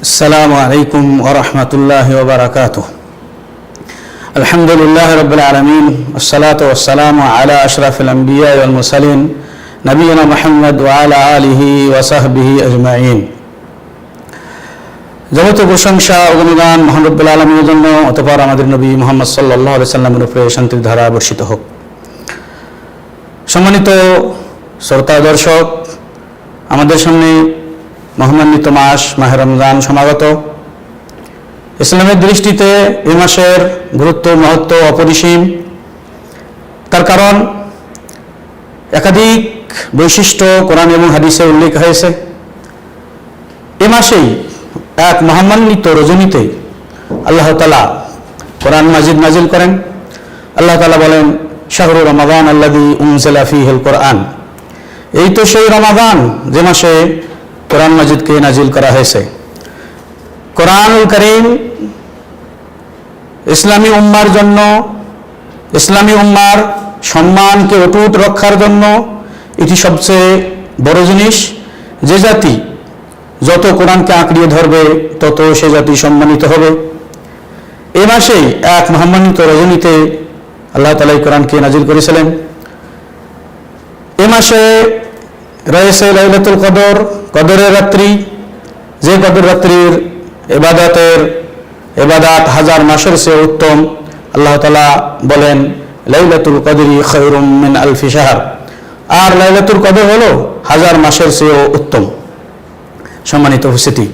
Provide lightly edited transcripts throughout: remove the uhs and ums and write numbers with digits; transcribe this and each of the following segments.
আসসালামু আলাইকুম ওয়া রাহমাতুল্লাহি ওয়া বারাকাতুহু। আলহামদুলিল্লাহি রাব্বিল আলামিন, আসসালাতু ওয়াসসালামু আলা আশরাফিল আমবিয়া ওয়াল মুরসালিন নবিয়িনা মুহাম্মদ ওয়া আলা আলিহি ওয়া সাহবিহি আজমাইন। যাবতীয় প্রশংসা ও গুণগান মহান রব্বুল আলামিনের জন্য, অতঃপর আমাদের নবী মুহাম্মদ সাল্লাল্লাহু আলাইহি সাল্লামের উপরে শান্তির ধারা বর্ষিত হোক। সম্মানিত শ্রোতা দর্শক, আমাদের সামনে মহামান্বিত মাস মাহে রমজান সমাগত। ইসলামের দৃষ্টিতে এই মাসের গুরুত্ব মহত্ব অপরিসীম। তার কারণ একাধিক বৈশিষ্ট্য কোরআন এবং হাদিসে উল্লেখ হয়েছে। এ মাসেই এক মহামান্বিত রজনীতে আল্লাহ তাআলা কোরআন মাজিদ নাজিল করেন। আল্লাহ তাআলা বলেন, শাহরু রমাদান আল্লাযী উনজিলা ফীহিল কোরআন। এই তো সেই রমাদান যে মাসে কোরআন মাজিদকে নাজিল করা হয়েছে। কোরআনুল কারীম ইসলামী উম্মার জন্য, ইসলামী উম্মার সম্মানকে অটুট রক্ষার জন্য এটি সবচেয়ে বড় জিনিস। যে জাতি যত কোরআনকে আঁকড়িয়ে ধরবে তত সে জাতি সম্মানিত হবে। এ মাসেই এক মহামান্বিত রজনীতে আল্লাহ তাআলা কোরআনকে নাজিল করেছিলেন। এ মাসে রয়েছে লাইলাতুল কদর, কদরের রাত্রি। যে কদর রাত্রির ইবাদাত হাজার মাসের চেয়ে উত্তম। আল্লাহ তাআলা বলেন, লাইলাতুল কদরি খায়রুম মিন আলফি শাহর। আর লাইলাতুল কদর হলো হাজার মাসের চেয়েও উত্তম। সম্মানিত উপস্থিতি,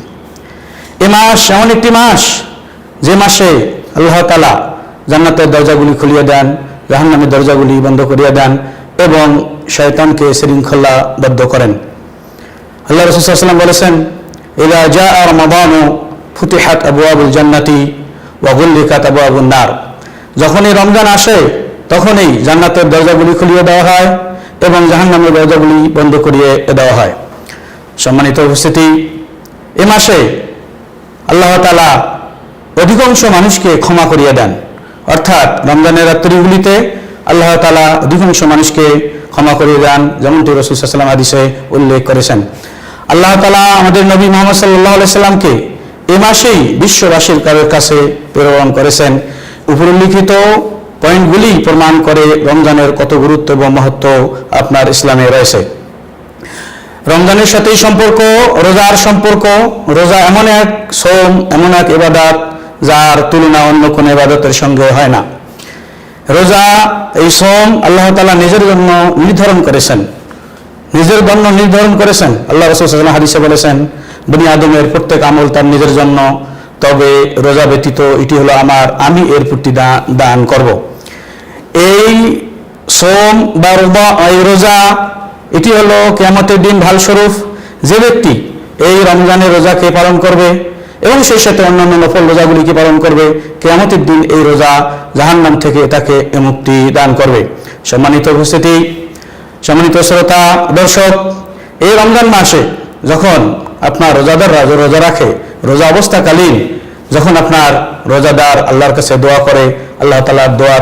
এ মাস এমন একটি মাস যে মাসে আল্লাহ তাআলা জান্নাতের দরজাগুলি খুলিয়ে দেন, জাহান্নামের দরজাগুলি বন্ধ করিয়ে দেন এবং শয়তানকে শৃঙ্খলাবদ্ধ করেন। আল্লাহ রাসূল সাল্লাল্লাহু আলাইহি ওয়াসাল্লাম বলেছেন, ইযা জাআ রমাদানু ফুতিহাত আবওয়াবুল জান্নাতি ওয়া গুল্লিকাত আবওয়াবুন নার। যখনই রমজান আসে তখনই জান্নাতের দরজাগুলি খুলিয়ে দেওয়া হয় এবং জাহান্নামের দরজাগুলি বন্ধ করিয়ে দেওয়া হয়। সম্মানিত উপস্থিতি, এ মাসে আল্লাহ তাআলা অধিকাংশ মানুষকে ক্ষমা করিয়ে দেন। অর্থাৎ রমজানের রাত্রিগুলিতে আল্লাহ তাআলা অধিকাংশ মানুষকে ক্ষমা করিয়ে দেন, যেমনটি রাসূল সাল্লাল্লাহু আলাইহি ওয়াসাল্লাম হাদিসে উল্লেখ করেছেন। আল্লাহ তাআলা আমাদের নবী মুহাম্মদ সাল্লাল্লাহু আলাইহি সাল্লামকে এই মাসেই বিশ্ববাসীর কাছে প্রেরণ করেছেন। উপরিল্লিখিত পয়েন্টগুলি প্রমাণ করে রমজানের কত গুরুত্ব এবং মহত্ব আপনার ইসলামে রয়েছে। রমজানের সাথেই সম্পর্ক রোজার সম্পর্ক। রোজা এমন এক সোম, এমন এক ইবাদত যার তুলনা অন্য কোনো ইবাদতের সঙ্গে হয় না। রোজা, এই সোম আল্লাহ তাআলা নিজের জন্য নির্ধারণ করেছেন, নিজের জন্য নির্ধারণ করেছেন। আল্লাহ রাসূল সাল্লাল্লাহু আলাইহি ওয়াসাল্লাম হাদিসে বলেছেন, বনি আদমের প্রত্যেক আমল তার নিজের জন্য, তবে রোজা ব্যতীত এটি হলো আমার, আমি এর প্রতি দান করব। এই সোম বা রোজা এটি হলো কিয়ামতের দিন ঢালস্বরূপ। যে ব্যক্তি এই রমজানের রোজাকে পালন করবে এবং সেই সাথে অন্যান্য নফল রোজাগুলিকে পালন করবে, কিয়ামতের দিন এই রোজা জাহান্নাম থেকে তাকে মুক্তি দান করবে। সম্মানিত উপস্থিতি, সম্মানিত শ্রোতা দর্শক, এই রমজান মাসে যখন আপনার রোজাদাররা রোজা রাখে, রোজা অবস্থাকালীন যখন আপনার রোজাদার আল্লাহর কাছে দোয়া করে, আল্লাহ তাআলার দোয়া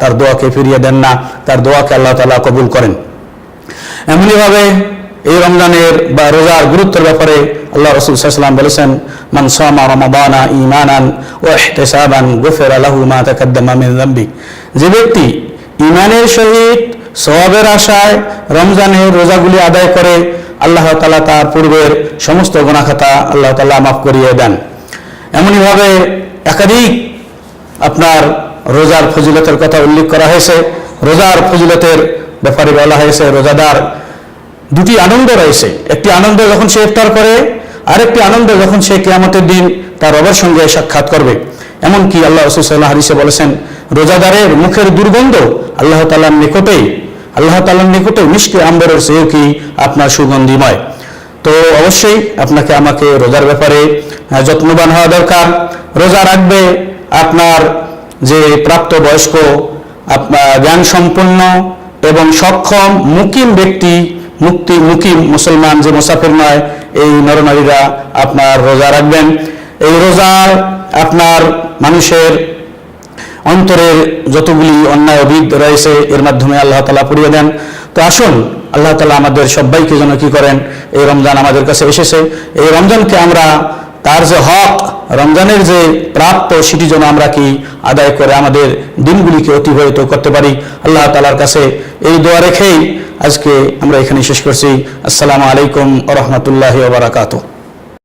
তার দোয়াকে ফিরিয়ে দেন না, তার দোয়াকে আল্লাহ তাআলা কবুল করেন। এমনিভাবে এই রমজানের বা রোজার গুরুত্বের ব্যাপারে আল্লাহ রাসূল সাল্লাল্লাহু আলাইহি ওয়াসাল্লাম বলেছেন, মান সামা রমাদানা ঈমানান ওয়া ইহতিসাবান গুফিরা লাহু মা তাকাদ্দামা মিন যামবি। যে ব্যক্তি ঈমানের সহিত সওয়াবের আশায় রমজানের রোজাগুলি আদায় করে, আল্লাহ তাআলা তার পূর্বের সমস্ত গুনাহ খাতা আল্লাহ তাআলা মাফ করিয়ে দেন। এমনিভাবে একাধিক আপনার রোজার ফজিলতের কথা উল্লেখ করা হয়েছে। রোজার ফজিলতের ব্যাপারে বলা হয়েছে, রোজাদার দুটি আনন্দ রয়েছে। একটি আনন্দ যখন সে ইফতার করে, আরেকটি আনন্দ যখন সে কিয়ামতের দিন তার রবের সঙ্গে সাক্ষাৎ করবে। এমনকি আল্লাহ রাসূল সাল্লাল্লাহু আলাইহি ওয়াসাল্লাম হাদিসে বলেছেন, রোজাদারের মুখের দুর্গন্ধ আল্লাহ তাআলার নিকটে মিশকে আম্বরের চেয়েও কি আপনার সুগন্ধিময়। তো অবশ্যই আপনাকে আমাকে রোজার ব্যাপারে যত্নবান হওয়া দরকার। রোজা রাখবে আপনার যে প্রাপ্তবয়স্ক, আপনার জ্ঞান সম্পন্ন এবং সক্ষম মুকিম ব্যক্তি, মুকিম মুসলমান, যে মুসাফির নয়, এই নরনারীরা আপনার রোজা রাখবেন। এই রোজা আপনার মানুষের অন্তরের যতগুলি অন্যায় অভিদ রয়েছে এর মাধ্যমে আল্লাহ তাআলা পুড়িয়ে দেন। তো আসুন আল্লাহ তাআলা আমাদের সবাইকে যেন কি করেন, এই রমজান আমাদের কাছে এসেছে, এই রমজানকে আমরা তার যে হক, রমজানের যে প্রাপ্য, সেটি যেন আমরা কি আদায় করে আমাদের দিনগুলিকে অতিবাহিত করতে পারি। আল্লাহ তাআলার কাছে এই দোয়া রেখেই আজকে আমরা এখানে শেষ করছি। আসসালামু আলাইকুম ওয়া রাহমাতুল্লাহি ওয়া বারাকাতুহু।